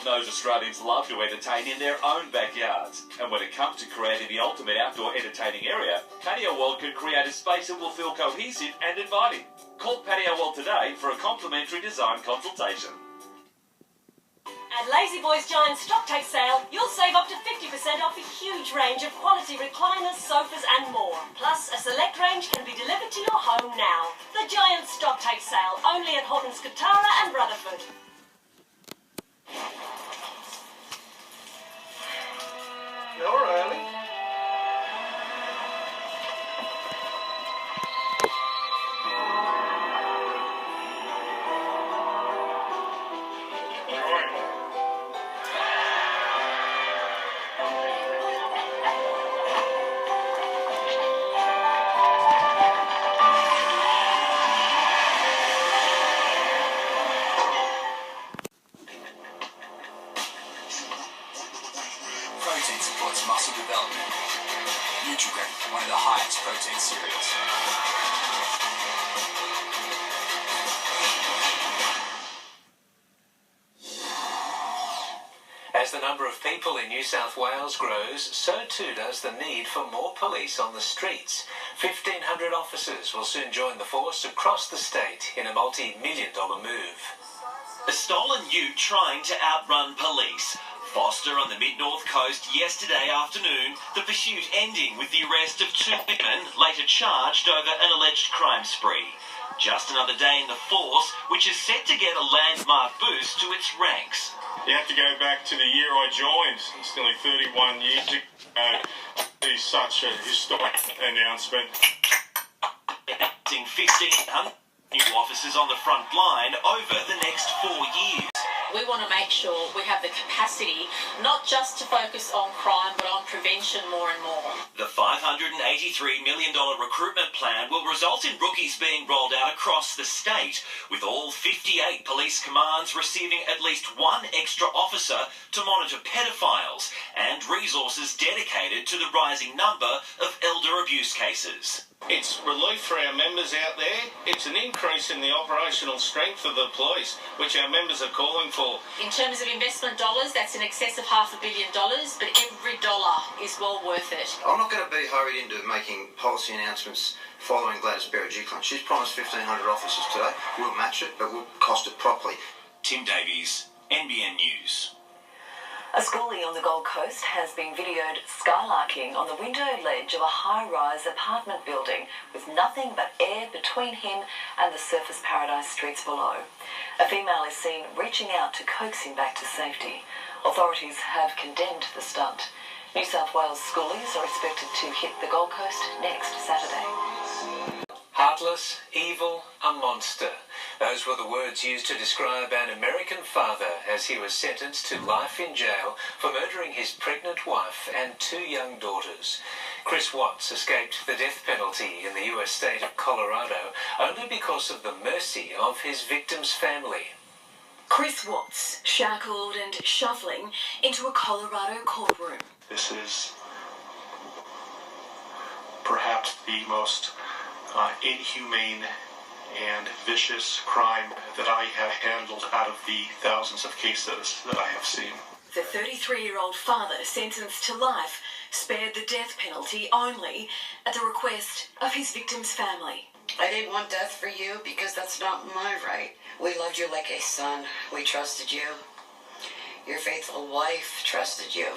knows Australians love to entertain in their own backyards. And when it comes to creating the ultimate outdoor entertaining area, Patio World can create a space that will feel cohesive and inviting. Call Patio World today for a complimentary design consultation. At Lazy Boy's Giant Stocktake Sale, you'll save up to 50% off a huge range of quality recliners, sofas and more. Plus, a select range can be delivered to your home now. The Giant Stocktake Sale, only at Horton's, Katara and Rutherford. You're early. Protein supports muscle development. Nutrigrain, one of the highest protein cereals. As the number of people in New South Wales grows, so too does the need for more police on the streets. 1,500 officers will soon join the force across the state in a multi-million-dollar move. A stolen ute trying to outrun police. Foster on the mid-north coast yesterday afternoon, the pursuit ending with the arrest of 2 women later charged over an alleged crime spree. Just another day in the force, which is set to get a landmark boost to its ranks. You have to go back to the year I joined. It's nearly 31 years ago. It's such a historic announcement. 1,500 new officers on the front line over the next 4 years. We want to make sure we have the capacity not just to focus on crime but on prevention more and more. The $583 million recruitment plan will result in rookies being rolled out across the state, with all 58 police commands receiving at least one extra officer to monitor pedophiles and resources dedicated to the rising number of elder abuse cases. It's relief for our members out there. It's an increase in the operational strength of the police, which our members are calling for. In terms of investment dollars, that's in excess of $500 million, but every dollar is well worth it. I'm not going to be hurried into making policy announcements following Gladys Berejiklian. She's promised 1,500 officers today. We'll match it, but we'll cost it properly. Tim Davies, NBN News. A schoolie on the Gold Coast has been videoed skylarking on the window ledge of a high-rise apartment building with nothing but air between him and the surface paradise streets below. A female is seen reaching out to coax him back to safety. Authorities have condemned the stunt. New South Wales schoolies are expected to hit the Gold Coast next Saturday. Heartless, evil, a monster. Those were the words used to describe an American father as he was sentenced to life in jail for murdering his pregnant wife and 2 young daughters. Chris Watts escaped the death penalty in the US state of Colorado only because of the mercy of his victim's family. Chris Watts shackled and shuffling into a Colorado courtroom. This is perhaps the most inhumane and vicious crime that I have handled out of the thousands of cases that I have seen. The 33-year-old father, sentenced to life, spared the death penalty only at the request of his victim's family. I didn't want death for you because that's not my right. We loved you like a son. We trusted you. Your faithful wife trusted you.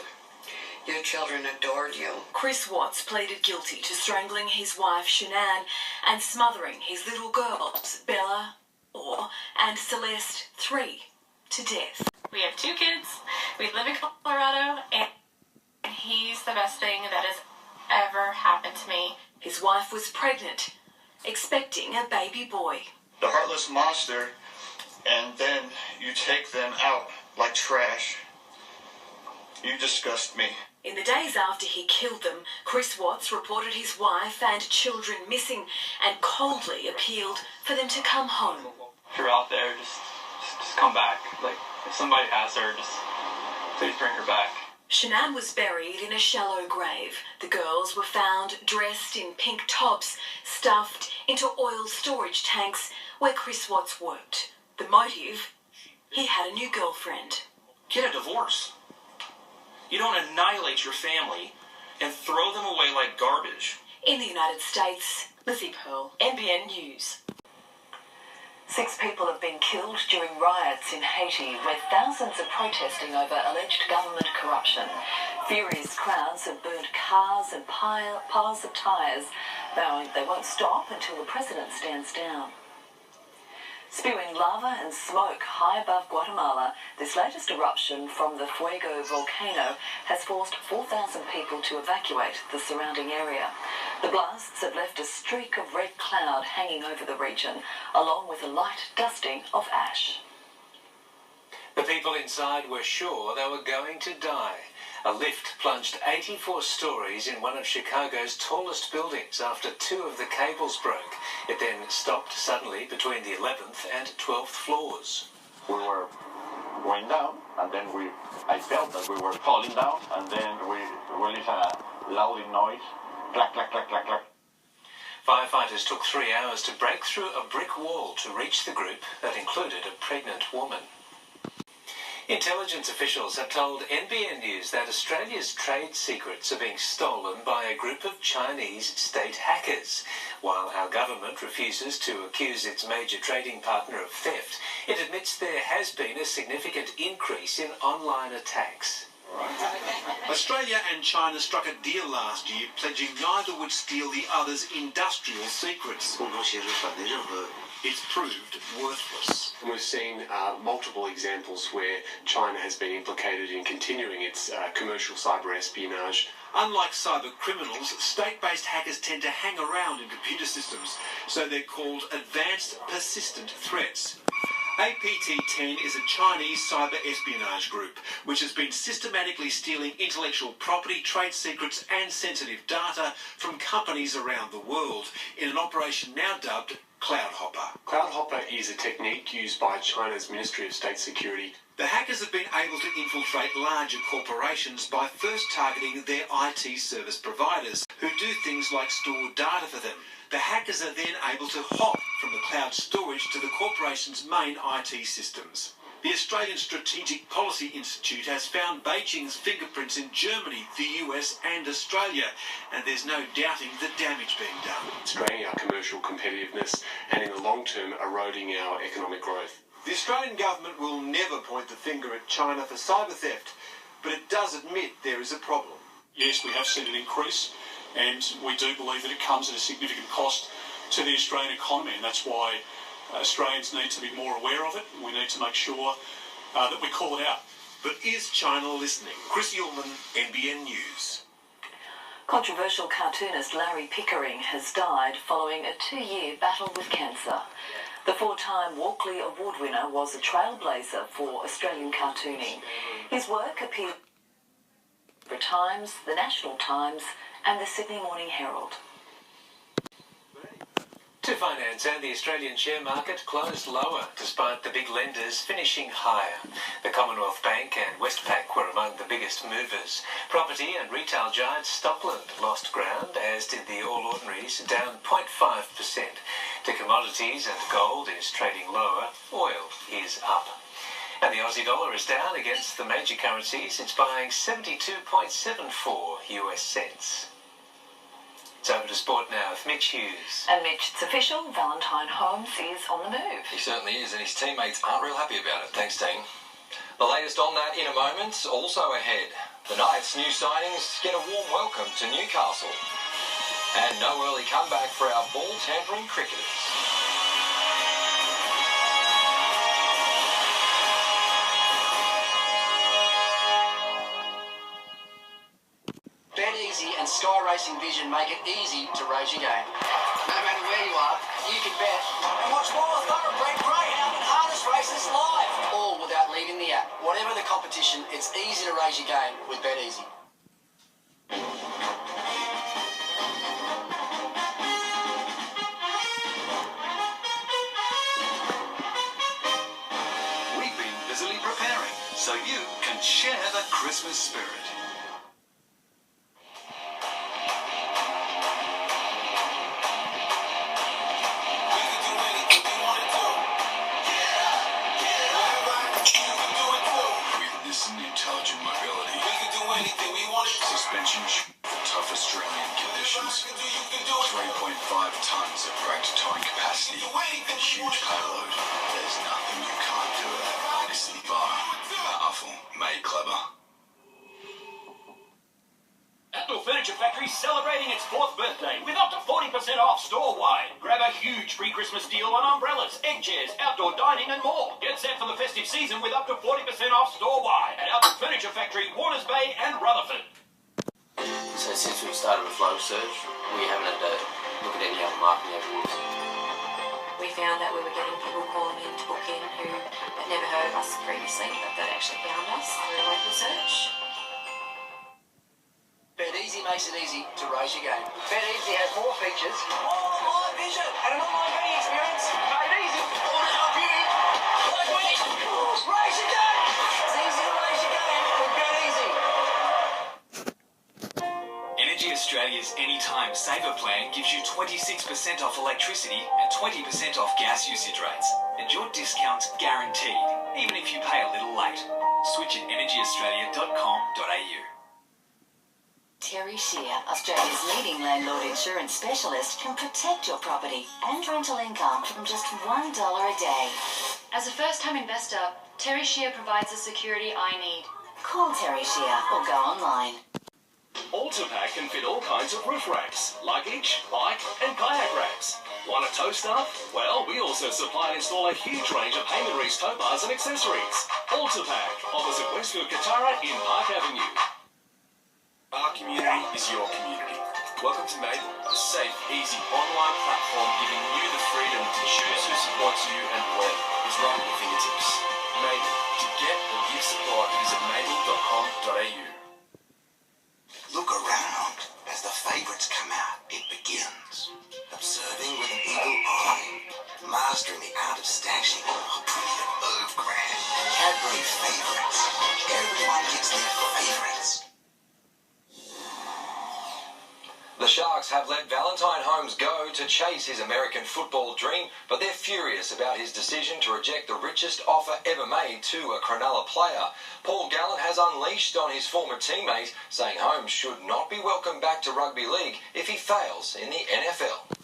Your children adored you. Chris Watts pleaded guilty to strangling his wife, Shanann, and smothering his little girls, Bella, 4, and Celeste, 3, to death. We have 2 kids. We live in Colorado, and he's the best thing that has ever happened to me. His wife was pregnant, expecting a baby boy. The heartless monster, and then you take them out like trash. You disgust me. In the days after he killed them, Chris Watts reported his wife and children missing and coldly appealed for them to come home. If you're out there, just come back. Like, if somebody has her, just please bring her back. Shanann was buried in a shallow grave. The girls were found dressed in pink tops, stuffed into oil storage tanks where Chris Watts worked. The motive? He had a new girlfriend. Get a divorce. You don't annihilate your family and throw them away like garbage. In the United States, Lizzie Pearl, NBN News. 6 people have been killed during riots in Haiti, where thousands are protesting over alleged government corruption. Furious crowds have burned cars and piles of tyres, vowing they won't stop until the president stands down. Spewing lava and smoke high above Guatemala, this latest eruption from the Fuego volcano has forced 4,000 people to evacuate the surrounding area. The blasts have left a streak of red cloud hanging over the region, along with a light dusting of ash. The people inside were sure they were going to die. A lift plunged 84 stories in one of Chicago's tallest buildings after 2 of the cables broke. It then stopped suddenly between the 11th and 12th floors. We were going down, and then I felt that we were falling down, and then we released a loud noise, clack, clack, clack, clack, clack. Firefighters took 3 hours to break through a brick wall to reach the group that included a pregnant woman. Intelligence officials have told NBN News that Australia's trade secrets are being stolen by a group of Chinese state hackers. While our government refuses to accuse its major trading partner of theft, it admits there has been a significant increase in online attacks. Australia and China struck a deal last year, pledging neither would steal the other's industrial secrets. It's proved worthless. We've seen multiple examples where China has been implicated in continuing its commercial cyber espionage. Unlike cyber criminals, state-based hackers tend to hang around in computer systems, so they're called advanced persistent threats. APT-10 is a Chinese cyber espionage group which has been systematically stealing intellectual property, trade secrets and sensitive data from companies around the world in an operation now dubbed Cloud Hopper. Cloud Hopper is a technique used by China's Ministry of State Security. The hackers have been able to infiltrate larger corporations by first targeting their IT service providers, who do things like store data for them. The hackers are then able to hop from the cloud storage to the corporation's main IT systems. The Australian Strategic Policy Institute has found Beijing's fingerprints in Germany, the US and Australia, and there's no doubting the damage being done. It's draining our commercial competitiveness and in the long term eroding our economic growth. The Australian government will never point the finger at China for cyber theft, but it does admit there is a problem. Yes, we have seen an increase, and we do believe that it comes at a significant cost to the Australian economy, and that's why Australians need to be more aware of it. We need to make sure that we call it out. But is China listening? Chris Ullman, NBN News. Controversial cartoonist Larry Pickering has died following a 2-year battle with cancer. The 4-time Walkley Award winner was a trailblazer for Australian cartooning. His work appeared in the Times, the National Times and the Sydney Morning Herald. To finance, and the Australian share market closed lower despite the big lenders finishing higher. The Commonwealth Bank and Westpac were among the biggest movers. Property and retail giant Stockland lost ground, as did the All Ordinaries, down 0.5%. To commodities, and gold is trading lower, oil is up. And the Aussie dollar is down against the major currencies. It's buying 72.74 US cents. It's over to sport now with Mitch Hughes. And Mitch, it's official, Valentine Holmes is on the move. He certainly is, and his teammates aren't real happy about it. Thanks, team. The latest on that in a moment, also ahead. The Knights' new signings get a warm welcome to Newcastle. And no early comeback for our ball-tampering cricketers. BetEasy and Sky Racing Vision make it easy to raise your game. No matter where you are, you can bet and watch more thoroughbred greyhound and harness races live, all without leaving the app. Whatever the competition, it's easy to raise your game with BetEasy. We've been busily preparing so you can share the Christmas spirit. Listen, intelligent mobility. We can do anything we want. Suspension for tough Australian conditions. 3.5 tons of brake towing capacity and huge payload. There's nothing you can't do. Listen, bar. Powerful. Made clever. Outdoor Furniture Factory celebrating its 4th birthday with up to 40% off store-wide. Grab a huge pre-Christmas deal on umbrellas, egg chairs, outdoor dining and more. Get set for the festive season with up to 40% off store-wide at Outdoor Furniture Factory, Warners Bay and Rutherford. So since we've started with Lobb search, we haven't had to look at any other marketing avenues. We found that we were getting people calling in to book in who had never heard of us previously, but that actually found us through local search. BetEasy makes it easy to raise your game. BetEasy has more features, more online vision, and an online betting experience made easy. All to help you, like me, raise your game. It's easy to raise your game with BetEasy. Energy Australia's Anytime Saver plan gives you 26% off electricity and 20% off gas usage rates. And your discount's guaranteed, even if you pay a little late. Switch at energyaustralia.com.au. Terry Shear, Australia's leading landlord insurance specialist, can protect your property and rental income from just $1 a day. As a first-time investor, Terry Shear provides the security I need. Call Terry Shear or go online. Ultipack can fit all kinds of roof racks, luggage, bike and kayak racks. Want a tow staff? Well, we also supply and install a huge range of Hayman Reese tow bars and accessories. Ultipack, opposite Westfield Katara in Park Avenue. Our community is your community. Welcome to Mabel, the safe, easy online platform giving you the freedom to choose who supports you and where. It's right at your fingertips. Mabel. To get or give support, visit mabel.com.au. Look around. As the favourites come out, it begins. Observing with an eagle eye. Mastering the art of stashing. Pretty to move, grand. Cadbury favourites. Everyone gets their favourites. The Sharks have let Valentine Holmes go to chase his American football dream, but they're furious about his decision to reject the richest offer ever made to a Cronulla player. Paul Gallen has unleashed on his former teammate, saying Holmes should not be welcomed back to rugby league if he fails in the NFL.